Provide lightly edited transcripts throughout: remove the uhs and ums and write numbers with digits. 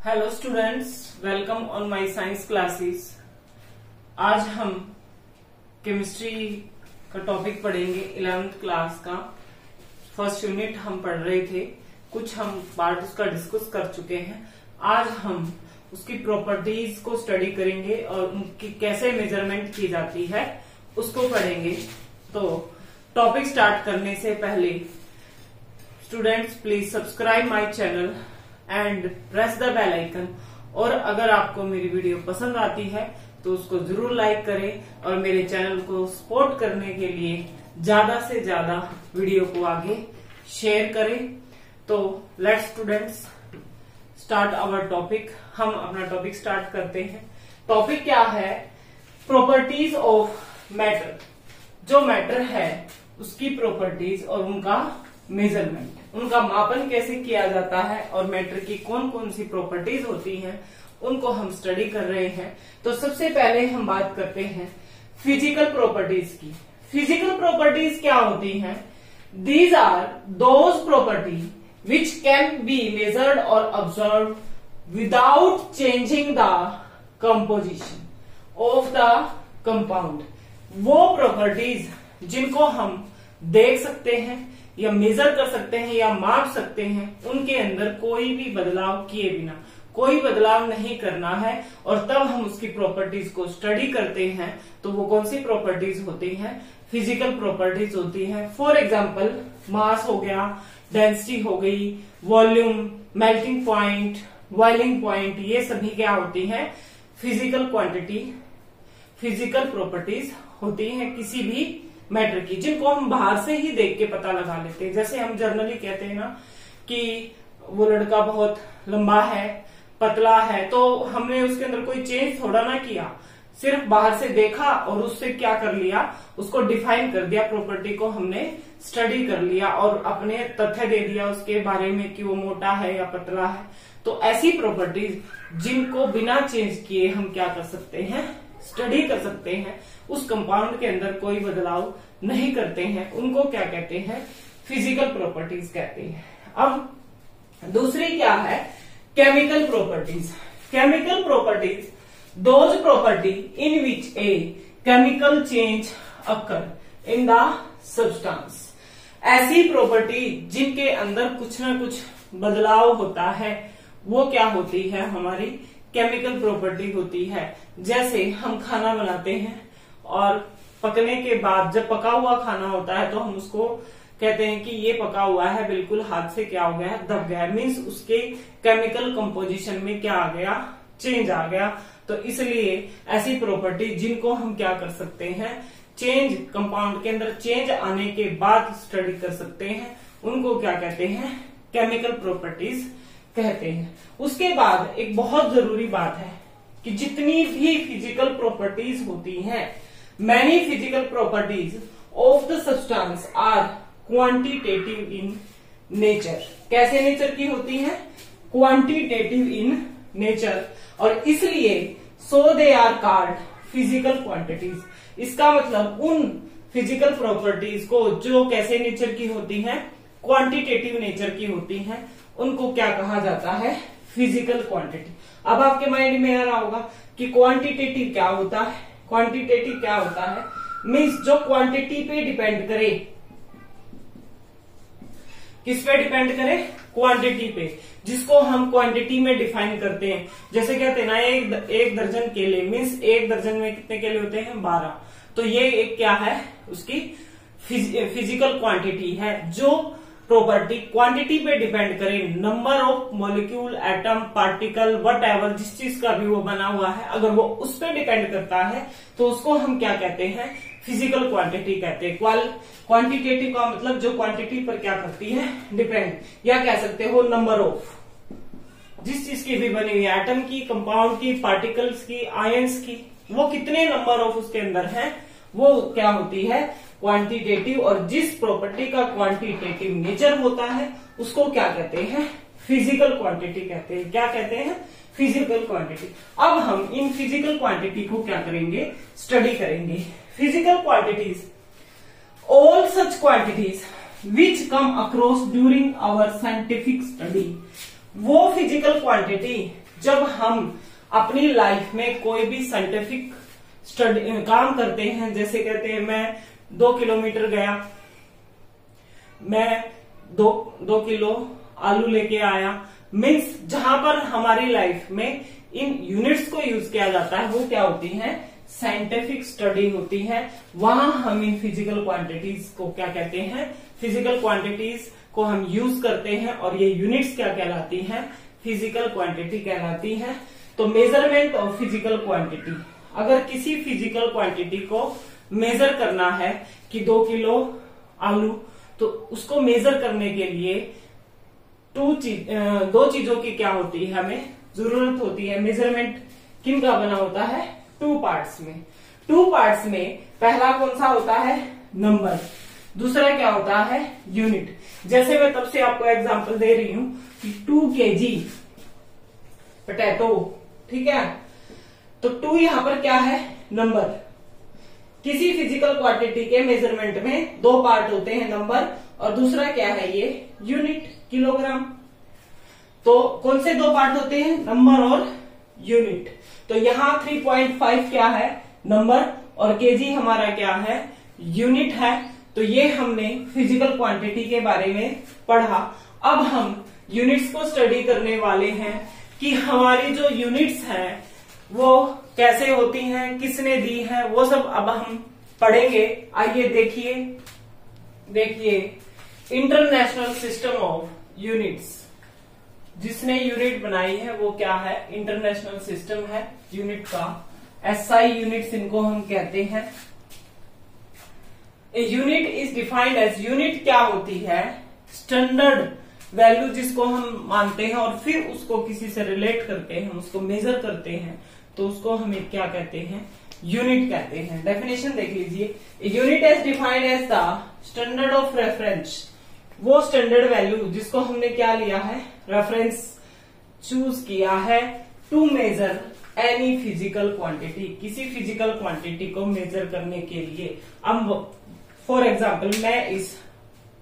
Hello students, welcome on my science classes. आज हम chemistry का टॉपिक पढ़ेंगे। 11th क्लास का फर्स्ट यूनिट हम पढ़ रहे थे, कुछ हम पार्ट उसका डिस्कस कर चुके हैं। आज हम उसकी प्रॉपर्टीज को स्टडी करेंगे और उनकी कैसे मेजरमेंट की जाती है उसको पढ़ेंगे। तो टॉपिक स्टार्ट करने से पहले students please subscribe my channel and press the bell icon. और अगर आपको मेरी वीडियो पसंद आती है तो उसको जरूर लाइक करें और मेरे चैनल को सपोर्ट करने के लिए ज्यादा से ज्यादा वीडियो को आगे शेयर करें। तो let's students start our topic. हम अपना टॉपिक स्टार्ट करते हैं। टॉपिक क्या है? Properties of matter. जो मैटर है उसकी प्रॉपर्टीज और उनका मेजरमेंट, उनका मापन कैसे किया जाता है और मैटर की कौन कौन सी प्रॉपर्टीज होती हैं उनको हम स्टडी कर रहे हैं। तो सबसे पहले हम बात करते हैं फिजिकल प्रॉपर्टीज की। फिजिकल प्रॉपर्टीज क्या होती हैं? These are those property which can be measured और observe without changing the composition of the compound. वो प्रॉपर्टीज जिनको हम देख सकते हैं या मेजर कर सकते हैं या माप सकते हैं, उनके अंदर कोई भी बदलाव किए बिना, कोई बदलाव नहीं करना है, और तब हम उसकी प्रॉपर्टीज को स्टडी करते हैं। तो वो कौन सी प्रॉपर्टीज होती हैं? फिजिकल प्रॉपर्टीज होती हैं। फॉर एग्जाम्पल मास हो गया, डेंसिटी हो गई, volume, melting point, boiling point, ये सभी क्या होती हैं? फिजिकल क्वांटिटी, फिजिकल प्रॉपर्टीज होती हैं किसी भी मैटर की, जिनको हम बाहर से ही देख के पता लगा लेते हैं। जैसे हम जनरली कहते हैं ना कि वो लड़का बहुत लंबा है, पतला है, तो हमने उसके अंदर कोई चेंज थोड़ा ना किया, सिर्फ बाहर से देखा और उससे क्या कर लिया, उसको डिफाइन कर दिया, प्रॉपर्टी को हमने स्टडी कर लिया और अपने तथ्य दे दिया उसके बारे में कि वो मोटा है या पतला है। तो ऐसी प्रॉपर्टीज जिनको बिना चेंज किए हम क्या कर सकते हैं? स्टडी कर सकते हैं, उस कंपाउंड के अंदर कोई बदलाव नहीं करते हैं, उनको क्या कहते हैं? फिजिकल प्रॉपर्टीज कहते हैं। अब दूसरी क्या है? Chemical properties. Chemical properties those property in which a chemical change occur in the substance. ऐसी प्रॉपर्टी जिनके अंदर कुछ ना कुछ बदलाव होता है, वो क्या होती है? हमारी केमिकल प्रॉपर्टी होती है। जैसे हम खाना बनाते हैं और पकने के बाद जब पका हुआ खाना होता है तो हम उसको कहते हैं कि ये पका हुआ है, बिल्कुल हाथ से क्या हो गया है? दब गया है। मीन्स उसके केमिकल कंपोजिशन में क्या आ गया? चेंज आ गया। तो इसलिए ऐसी प्रॉपर्टी जिनको हम क्या कर सकते हैं? चेंज, कंपाउंड के अंदर चेंज आने के बाद स्टडी कर सकते हैं, उनको क्या कहते हैं? केमिकल प्रॉपर्टीज कहते हैं। उसके बाद एक बहुत जरूरी बात है कि जितनी भी फिजिकल प्रॉपर्टीज होती हैं, many physical properties of the substance are quantitative in nature. कैसे नेचर की होती है? Quantitative in nature. और इसलिए so they are called physical quantities. इसका मतलब उन फिजिकल प्रॉपर्टीज को जो कैसे नेचर की होती हैं? क्वांटिटेटिव नेचर की होती हैं, उनको क्या कहा जाता है? Physical quantity. अब आपके माइंड में आ रहा होगा कि क्वांटिटेटिव क्या होता है? क्वांटिटेटिव क्या होता है? मीन्स जो क्वांटिटी पे डिपेंड करे। किस पे डिपेंड करे? क्वांटिटी पे, जिसको हम क्वांटिटी में डिफाइन करते हैं। जैसे कहते हैं ना, एक दर्जन केले, मीन्स एक दर्जन में कितने केले होते हैं? 12। तो ये एक क्या है? उसकी फिजिकल क्वांटिटी है। जो प्रॉपर्टी क्वांटिटी पे डिपेंड करे, number of molecule, atom, particle, whatever, जिस चीज का भी वो बना हुआ है, अगर वो उस पे डिपेंड करता है तो उसको हम क्या कहते हैं? फिजिकल क्वांटिटी कहते हैं। क्वांटिटेटिव का मतलब जो क्वांटिटी पर क्या करती है? डिपेंड। या कह सकते हो नंबर ऑफ, जिस चीज की भी बनी हुई है, एटम की, कंपाउंड की, पार्टिकल्स की, आयंस की, वो कितने नंबर ऑफ उसके अंदर है, वो क्या होती है? क्वांटिटेटिव। और जिस प्रॉपर्टी का क्वांटिटेटिव नेचर होता है उसको क्या कहते हैं? फिजिकल क्वांटिटी कहते हैं। क्या कहते हैं? Physical quantity. अब हम इन फिजिकल क्वांटिटी को क्या करेंगे? स्टडी करेंगे। Physical quantities, all such quantities which come across during our scientific study. वो फिजिकल क्वांटिटी जब हम अपनी लाइफ में कोई भी साइंटिफिक स्टडी काम करते हैं, जैसे कहते हैं मैं 2 किलोमीटर गया, मैं 2 किलो आलू लेके आया, मीन्स जहां पर हमारी लाइफ में इन यूनिट्स को यूज किया जाता है वो क्या होती है, साइंटिफिक स्टडी होती है। वहां हम इन फिजिकल क्वांटिटीज को क्या कहते हैं, फिजिकल क्वांटिटीज को हम यूज करते हैं और ये यूनिट्स क्या कहलाती हैं, फिजिकल क्वांटिटी कहलाती है। तो मेजरमेंट ऑफ फिजिकल क्वांटिटी, अगर किसी फिजिकल क्वांटिटी को मेजर करना है कि 2 किलो आलू, तो उसको मेजर करने के लिए दो चीजों की क्या होती है, हमें जरूरत होती है। मेजरमेंट किन का बना होता है, 2 पार्ट्स में। 2 पार्ट्स में पहला कौन सा होता है, नंबर, दूसरा क्या होता है, यूनिट। जैसे मैं तब से आपको एग्जांपल दे रही हूं कि 2 kg पोटैटो, ठीक है, तो 2 यहां पर क्या है, नंबर। किसी फिजिकल क्वांटिटी के मेजरमेंट में 2 पार्ट होते हैं, नंबर और दूसरा क्या है, ये यूनिट, किलोग्राम। तो कौन से 2 पार्ट होते हैं, नंबर और यूनिट। तो यहाँ 3.5 क्या है, नंबर, और केजी हमारा क्या है, यूनिट है। तो ये हमने फिजिकल क्वांटिटी के बारे में पढ़ा। अब हम यूनिट्स को स्टडी करने वाले हैं कि हमारी जो यूनिट्स हैं वो कैसे होती हैं, किसने दी है, वो सब अब हम पढ़ेंगे। आइए देखिए इंटरनेशनल सिस्टम ऑफ यूनिट्स, जिसने यूनिट बनाई है वो क्या है, इंटरनेशनल सिस्टम है यूनिट का, SI यूनिट्स इनको हम कहते हैं। A unit is defined as, unit क्या होती है, स्टैंडर्ड वैल्यू जिसको हम मानते हैं और फिर उसको किसी से रिलेट करते हैं, उसको मेजर करते हैं, तो उसको हम क्या कहते हैं, यूनिट कहते हैं। डेफिनेशन देख लीजिए, unit is defined as the standard of reference, वो स्टैंडर्ड वैल्यू जिसको हमने क्या लिया है, रेफरेंस चूज किया है, to measure any physical quantity, किसी फिजिकल क्वांटिटी को मेजर करने के लिए। अब फॉर एग्जाम्पल मैं इस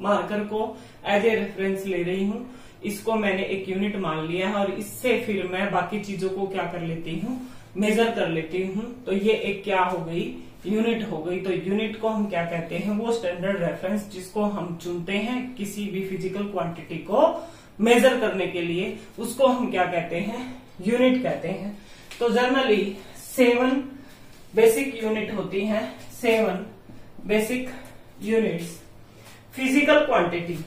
मार्कर को एज ए रेफरेंस ले रही हूं, इसको मैंने एक यूनिट मान लिया है और इससे फिर मैं बाकी चीजों को क्या कर लेती हूँ, मेजर कर लेती हूँ। तो ये एक क्या हो गई, यूनिट हो गई। तो यूनिट को हम क्या कहते हैं, वो स्टैंडर्ड रेफरेंस जिसको हम चुनते हैं किसी भी फिजिकल क्वांटिटी को मेजर करने के लिए, उसको हम क्या कहते हैं, यूनिट कहते हैं। तो जनरली 7 बेसिक यूनिट होती हैं, 7 बेसिक यूनिट्स फिजिकल क्वांटिटी।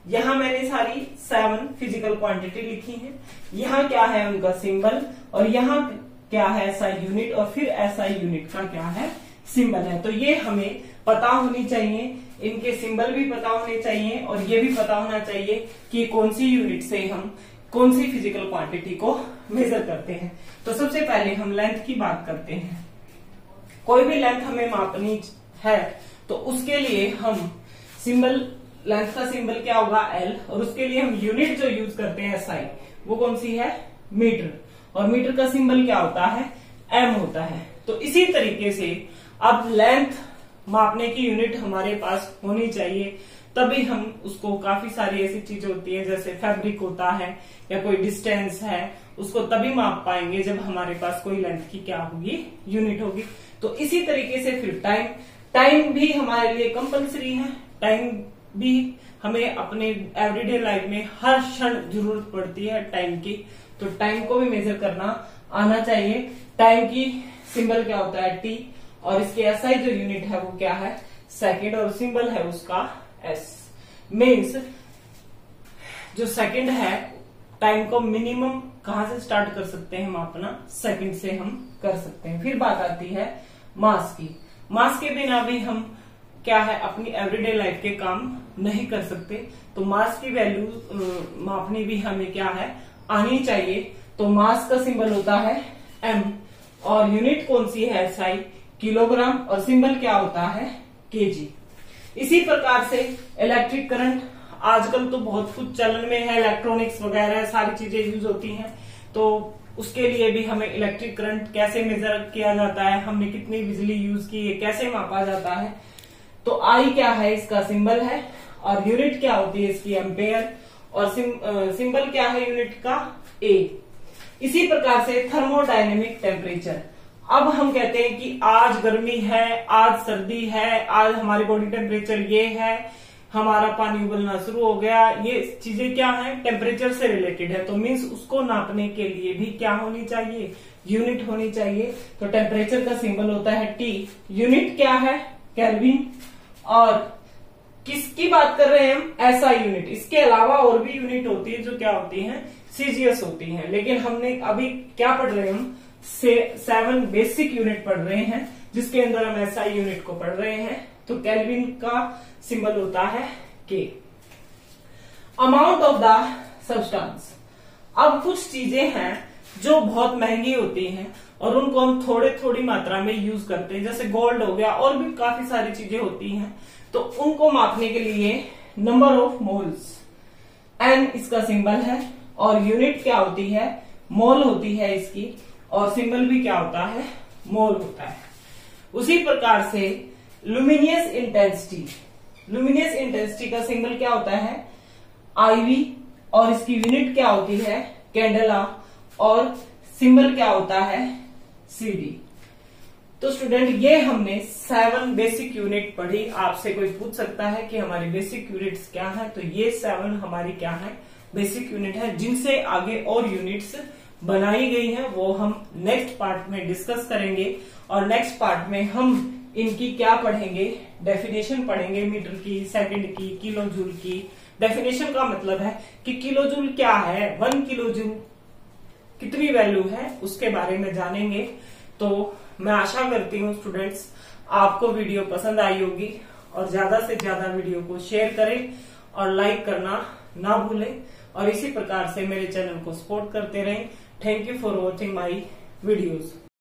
यहां मैंने सारी 7 फिजिकल क्वांटिटी लिखी है। यहाँ क्या है उनका सिंबल, और यहाँ क्या है SI यूनिट, और फिर SI यूनिट का क्या है, सिंबल है। तो ये हमें पता होनी चाहिए, इनके सिंबल भी पता होने चाहिए, और ये भी पता होना चाहिए कि कौन सी यूनिट से हम कौन सी फिजिकल क्वांटिटी को मेजर करते हैं। तो सबसे पहले हम लेंथ की बात करते हैं। कोई भी लेंथ हमें मापनी है तो उसके लिए हम सिंबल, लेंथ का सिंबल क्या होगा, L, और उसके लिए हम यूनिट जो यूज करते हैं SI, वो कौन सी है, मीटर, और मीटर का सिंबल क्या होता है, M होता है। तो इसी तरीके से अब लेंथ मापने की यूनिट हमारे पास होनी चाहिए, तभी हम उसको, काफी सारी ऐसी चीजें होती है जैसे फैब्रिक होता है या कोई डिस्टेंस है, उसको तभी माप पाएंगे जब हमारे पास कोई लेंथ की क्या होगी, यूनिट होगी। तो इसी तरीके से फिर टाइम भी हमारे लिए कंपलसरी है। टाइम भी हमें अपने एवरीडे लाइफ में हर क्षण जरूरत पड़ती है टाइम की, तो टाइम को भी मेजर करना आना चाहिए। टाइम की सिंबल क्या होता है, T, और इसके SI जो यूनिट है वो क्या है, सेकंड, और सिंबल है उसका S। मीन्स जो सेकंड है, टाइम को मिनिमम कहां से स्टार्ट कर सकते हैं मापना, सेकंड से हम कर सकते हैं। फिर बात आती है मास की। मास के बिना भी हम क्या है, अपनी एवरीडे लाइफ के काम नहीं कर सकते, तो मास की वैल्यू मापनी भी हमें क्या है, आनी चाहिए। तो मास का सिंबल होता है M, और यूनिट कौन सी है, SI, किलोग्राम, और सिंबल क्या होता है, kg। इसी प्रकार से इलेक्ट्रिक करंट, आजकल तो बहुत कुछ चलन में है, इलेक्ट्रॉनिक्स वगैरह सारी चीजें यूज होती हैं, तो उसके लिए भी हमें इलेक्ट्रिक करंट कैसे मेजर किया जाता है, हमने कितनी बिजली यूज की है, कैसे मापा जाता है। तो I क्या है, इसका सिंबल है, और यूनिट क्या होती है इसकी, एम्पेयर, और सिंबल क्या है यूनिट का, A। इसी प्रकार से थर्मोडायनेमिक टेम्परेचर। अब हम कहते हैं कि आज गर्मी है, आज सर्दी है, आज हमारी बॉडी टेम्परेचर ये है, हमारा पानी उबलना शुरू हो गया, ये चीजें क्या है, टेम्परेचर से रिलेटेड है। तो मीन्स उसको नापने के लिए भी क्या होनी चाहिए, यूनिट होनी चाहिए। तो टेम्परेचर का सिंबल होता है T, यूनिट क्या है, केल्विन। और किसकी बात कर रहे हैं हम, ऐसा यूनिट। इसके अलावा और भी यूनिट होती है जो क्या होती है, सीजीएस होती है। लेकिन हमने अभी क्या पढ़ रहे हैं, हम 7 बेसिक यूनिट पढ़ रहे हैं, जिसके अंदर हम एसआई यूनिट को पढ़ रहे हैं। तो केल्विन का सिंबल होता है K। Amount of the substance. अब कुछ चीजें हैं जो बहुत महंगी होती हैं और उनको हम थोड़ी मात्रा में यूज करते हैं, जैसे गोल्ड हो गया, और भी काफी सारी चीजें होती हैं। तो उनको मापने के लिए नंबर ऑफ मोल्स, N इसका सिंबल है, और यूनिट क्या होती है, मोल होती है इसकी, और सिंबल भी क्या होता है, मोल होता है। उसी प्रकार से लुमिनियस इंटेंसिटी, लुमिनियस इंटेंसिटी का सिंबल क्या होता है, IV, और इसकी यूनिट क्या होती है, कैंडेला, और सिंबल क्या होता है, CD। तो स्टूडेंट ये हमने 7 बेसिक यूनिट पढ़ी। आपसे कोई पूछ सकता है कि हमारी बेसिक यूनिट्स क्या है, तो ये 7 हमारी क्या है, बेसिक यूनिट है, जिनसे आगे और यूनिट्स बनाई गई हैं। वो हम नेक्स्ट पार्ट में डिस्कस करेंगे, और नेक्स्ट पार्ट में हम इनकी क्या पढ़ेंगे, डेफिनेशन पढ़ेंगे, मीटर की, सेकंड की, किलो जूल की। डेफिनेशन का मतलब है कि किलो जूल क्या है, 1 किलो जूल कितनी वैल्यू है, उसके बारे में जानेंगे। तो मैं आशा करती हूँ स्टूडेंट्स आपको वीडियो पसंद आई होगी, और ज्यादा से ज्यादा वीडियो को शेयर करें और लाइक करना ना भूलें, और इसी प्रकार से मेरे चैनल को सपोर्ट करते रहें। Thank you for watching my videos.